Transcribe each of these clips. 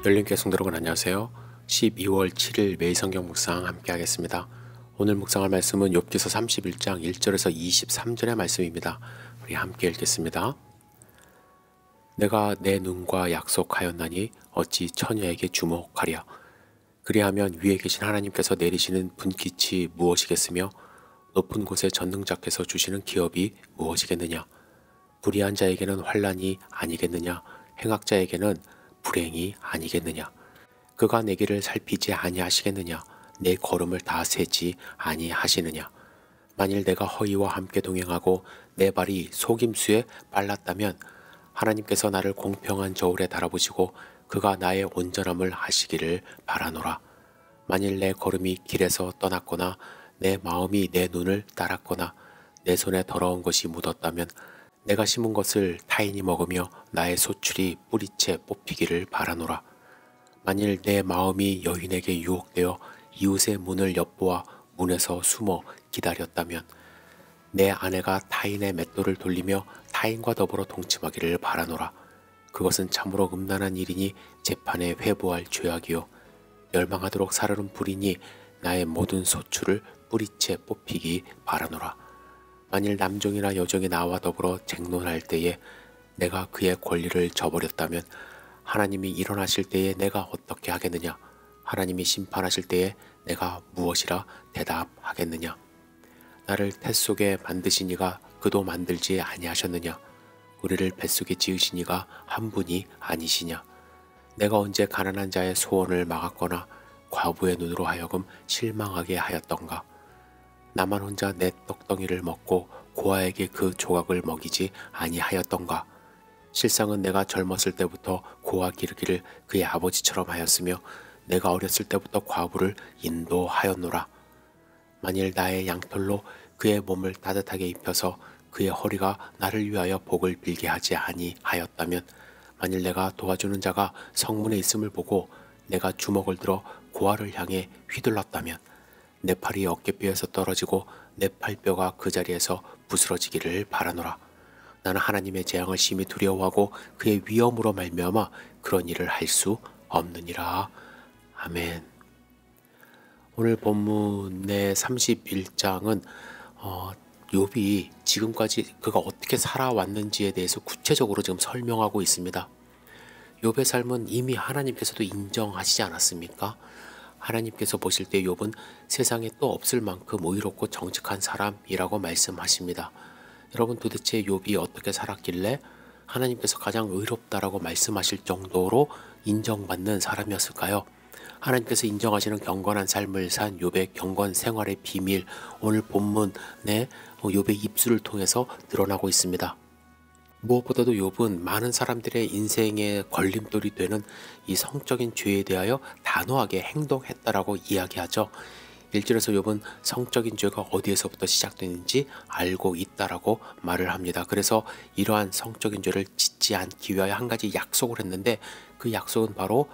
열린교회 성도 여러분 안녕하세요. 12월 7일 매일 성경 묵상 함께 하겠습니다. 오늘 묵상할 말씀은 욥기서 31장 1절에서 23절의 말씀입니다. 우리 함께 읽겠습니다. 내가 내 눈과 약속하였나니 어찌 처녀에게 주목하랴. 그리하면 위에 계신 하나님께서 내리시는 분깃이 무엇이겠으며 높은 곳에 전능자께서 주시는 기업이 무엇이겠느냐. 불의한 자에게는 환난이 아니겠느냐. 행악자에게는 불행이 아니겠느냐. 그가 내 길을 살피지 아니하시겠느냐. 내 걸음을 다 세지 아니하시느냐. 만일 내가 허위와 함께 동행하고 내 발이 속임수에 빨랐다면 하나님께서 나를 공평한 저울에 달아보시고 그가 나의 온전함을 하시기를 바라노라. 만일 내 걸음이 길에서 떠났거나 내 마음이 내 눈을 따랐거나 내 손에 더러운 것이 묻었다면 내가 심은 것을 타인이 먹으며 나의 소출이 뿌리채 뽑히기를 바라노라. 만일 내 마음이 여인에게 유혹되어 이웃의 문을 엿보아 문에서 숨어 기다렸다면 내 아내가 타인의 맷돌을 돌리며 타인과 더불어 동침하기를 바라노라. 그것은 참으로 음란한 일이니 재판에 회부할 죄악이요 멸망하도록 사르른 불이니 나의 모든 소출을 뿌리채 뽑히기 바라노라. 만일 남종이나 여종이 나와 더불어 쟁론할 때에 내가 그의 권리를 저버렸다면 하나님이 일어나실 때에 내가 어떻게 하겠느냐. 하나님이 심판하실 때에 내가 무엇이라 대답하겠느냐. 나를 태 속에 만드시니가 그도 만들지 아니하셨느냐. 우리를 뱃속에 지으시니가 한 분이 아니시냐. 내가 언제 가난한 자의 소원을 막았거나 과부의 눈으로 하여금 실망하게 하였던가. 나만 혼자 내 떡덩이를 먹고 고아에게 그 조각을 먹이지 아니하였던가. 실상은 내가 젊었을 때부터 고아 기르기를 그의 아버지처럼 하였으며 내가 어렸을 때부터 과부를 인도하였노라. 만일 나의 양털로 그의 몸을 따뜻하게 입혀서 그의 허리가 나를 위하여 복을 빌게 하지 아니하였다면 만일 내가 도와주는 자가 성문에 있음을 보고 내가 주먹을 들어 고아를 향해 휘둘렀다면 내 팔이 어깨뼈에서 떨어지고 내 팔뼈가 그 자리에서 부스러지기를 바라노라. 나는 하나님의 재앙을 심히 두려워하고 그의 위엄으로 말미암아 그런 일을 할 수 없느니라. 아멘. 오늘 본문의 31장은 욥이 지금까지 그가 어떻게 살아왔는지에 대해서 구체적으로 지금 설명하고 있습니다. 욥의 삶은 이미 하나님께서도 인정하시지 않았습니까? 하나님께서 보실 때 욥은 세상에 또 없을 만큼 의롭고 정직한 사람이라고 말씀하십니다. 여러분 도대체 욥이 어떻게 살았길래 하나님께서 가장 의롭다라고 말씀하실 정도로 인정받는 사람이었을까요? 하나님께서 인정하시는 경건한 삶을 산 욥의 경건 생활의 비밀, 오늘 본문에 욥의 입술을 통해서 드러나고 있습니다. 무엇보다도 욥은 많은 사람들의 인생의 걸림돌이 되는 이 성적인 죄에 대하여 단호하게 행동했다라고 이야기하죠. 1절에서 욥은 성적인 죄가 어디에서부터 시작되는지 알고 있다라고 말을 합니다. 그래서 이러한 성적인 죄를 짓지 않기 위하여 한 가지 약속을 했는데 그 약속은 바로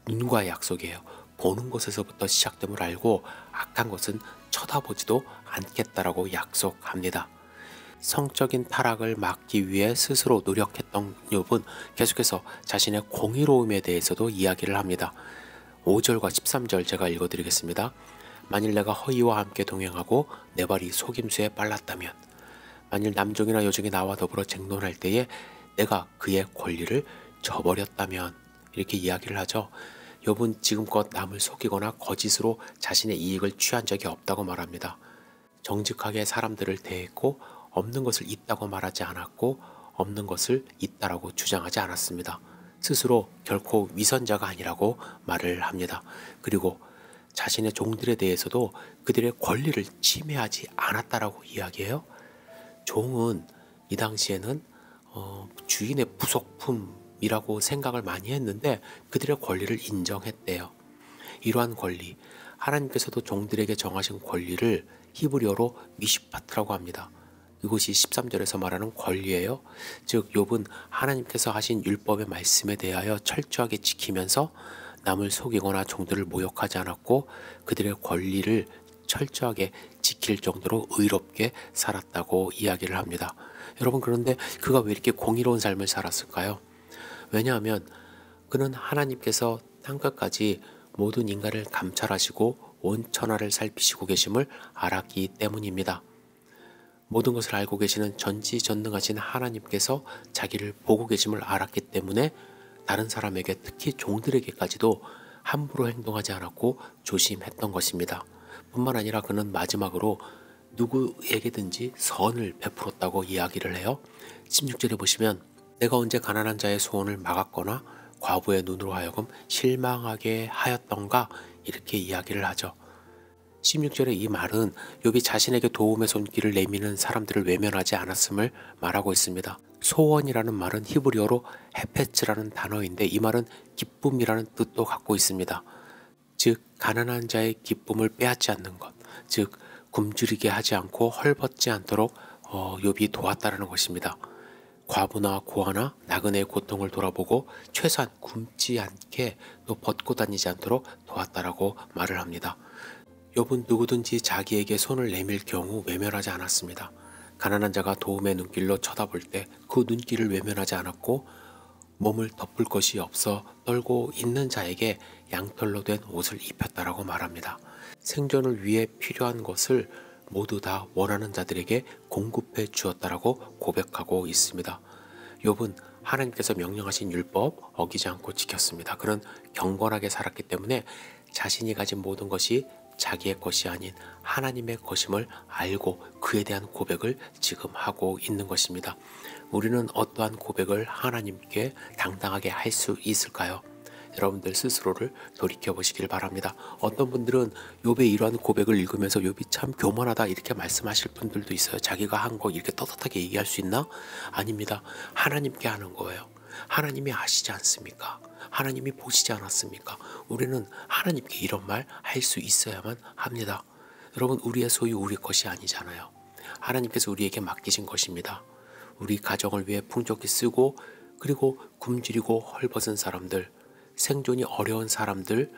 눈과의 약속이에요. 보는 것에서부터 시작됨을 알고 악한 것은 쳐다보지도 않겠다라고 약속합니다. 성적인 타락을 막기 위해 스스로 노력했던 욥은 계속해서 자신의 공의로움에 대해서도 이야기를 합니다. 5절과 13절 제가 읽어드리겠습니다. 만일 내가 허위와 함께 동행하고 내 발이 속임수에 빨랐다면 만일 남종이나 여종이 나와 더불어 쟁론할 때에 내가 그의 권리를 저버렸다면 이렇게 이야기를 하죠. 욥은 지금껏 남을 속이거나 거짓으로 자신의 이익을 취한 적이 없다고 말합니다. 정직하게 사람들을 대했고 없는 것을 있다고 말하지 않았고 없는 것을 있다라고 주장하지 않았습니다. 스스로 결코 위선자가 아니라고 말을 합니다. 그리고 자신의 종들에 대해서도 그들의 권리를 침해하지 않았다라고 이야기해요. 종은 이 당시에는 주인의 부속품이라고 생각을 많이 했는데 그들의 권리를 인정했대요. 이러한 권리, 하나님께서도 종들에게 정하신 권리를 히브리어로 미슈파트라고 합니다. 이것이 13절에서 말하는 권리예요. 즉 욥은 하나님께서 하신 율법의 말씀에 대하여 철저하게 지키면서 남을 속이거나 종들을 모욕하지 않았고 그들의 권리를 철저하게 지킬 정도로 의롭게 살았다고 이야기를 합니다. 여러분 그런데 그가 왜 이렇게 공의로운 삶을 살았을까요? 왜냐하면 그는 하나님께서 땅끝까지 모든 인간을 감찰하시고 온 천하를 살피시고 계심을 알았기 때문입니다. 모든 것을 알고 계시는 전지전능하신 하나님께서 자기를 보고 계심을 알았기 때문에 다른 사람에게, 특히 종들에게까지도 함부로 행동하지 않았고 조심했던 것입니다. 뿐만 아니라 그는 마지막으로 누구에게든지 선을 베풀었다고 이야기를 해요. 16절에 보시면 내가 언제 가난한 자의 소원을 막았거나 과부의 눈으로 하여금 실망하게 하였던가, 이렇게 이야기를 하죠. 16절의 이 말은 욥이 자신에게 도움의 손길을 내미는 사람들을 외면하지 않았음을 말하고 있습니다. 소원이라는 말은 히브리어로 헤페츠라는 단어인데 이 말은 기쁨이라는 뜻도 갖고 있습니다. 즉 가난한 자의 기쁨을 빼앗지 않는 것, 즉 굶주리게 하지 않고 헐벗지 않도록 욥이 도왔다라는 것입니다. 과부나 고아나 나그네의 고통을 돌아보고 최소한 굶지 않게 또 벗고 다니지 않도록 도왔다라고 말을 합니다. 욥은 누구든지 자기에게 손을 내밀 경우 외면하지 않았습니다. 가난한 자가 도움의 눈길로 쳐다볼 때 그 눈길을 외면하지 않았고, 몸을 덮을 것이 없어 떨고 있는 자에게 양털로 된 옷을 입혔다라고 말합니다. 생존을 위해 필요한 것을 모두 다 원하는 자들에게 공급해 주었다라고 고백하고 있습니다. 욥은 하나님께서 명령하신 율법 어기지 않고 지켰습니다. 그는 경건하게 살았기 때문에 자신이 가진 모든 것이 자기의 것이 아닌 하나님의 것임을 알고 그에 대한 고백을 지금 하고 있는 것입니다. 우리는 어떠한 고백을 하나님께 당당하게 할 수 있을까요? 여러분들 스스로를 돌이켜 보시길 바랍니다. 어떤 분들은 욥의 이러한 고백을 읽으면서 욥이 참 교만하다 이렇게 말씀하실 분들도 있어요. 자기가 한 거 이렇게 떳떳하게 얘기할 수 있나? 아닙니다. 하나님께 하는 거예요. 하나님이 아시지 않습니까? 하나님이 보시지 않았습니까? 우리는 하나님께 이런 말 할 수 있어야만 합니다. 여러분, 우리의 소유 우리 것이 아니잖아요. 하나님께서 우리에게 맡기신 것입니다. 우리 가정을 위해 풍족히 쓰고, 그리고 굶주리고 헐벗은 사람들, 생존이 어려운 사람들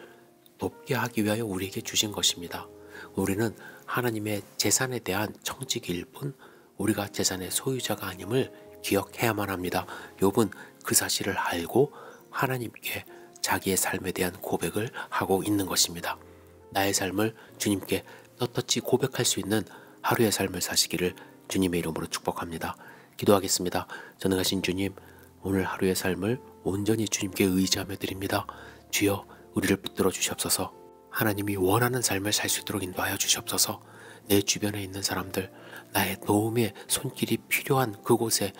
돕게 하기 위하여 우리에게 주신 것입니다. 우리는 하나님의 재산에 대한 청지기일 뿐 우리가 재산의 소유자가 아님을 기억해야만 합니다. 욥은 그 사실을 알고 하나님께 자기의 삶에 대한 고백을 하고 있는 것입니다. 나의 삶을 주님께 떳떳이 고백할 수 있는 하루의 삶을 사시기를 주님의 이름으로 축복합니다. 기도하겠습니다. 전능하신 주님, 오늘 하루의 삶을 온전히 주님께 의지하며 드립니다. 주여, 우리를 붙들어 주시옵소서. 하나님이 원하는 삶을 살 수 있도록 인도하여 주시옵소서. 내 주변에 있는 사람들, 나의 도움의 손길이 필요한 그곳에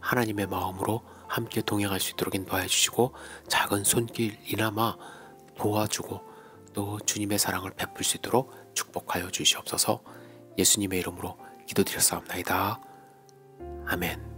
하나님의 마음으로 함께 동행할 수 있도록 인도하여 주시고, 작은 손길이나마 도와주고 또 주님의 사랑을 베풀 수 있도록 축복하여 주시옵소서. 예수님의 이름으로 기도드렸사옵나이다. 아멘.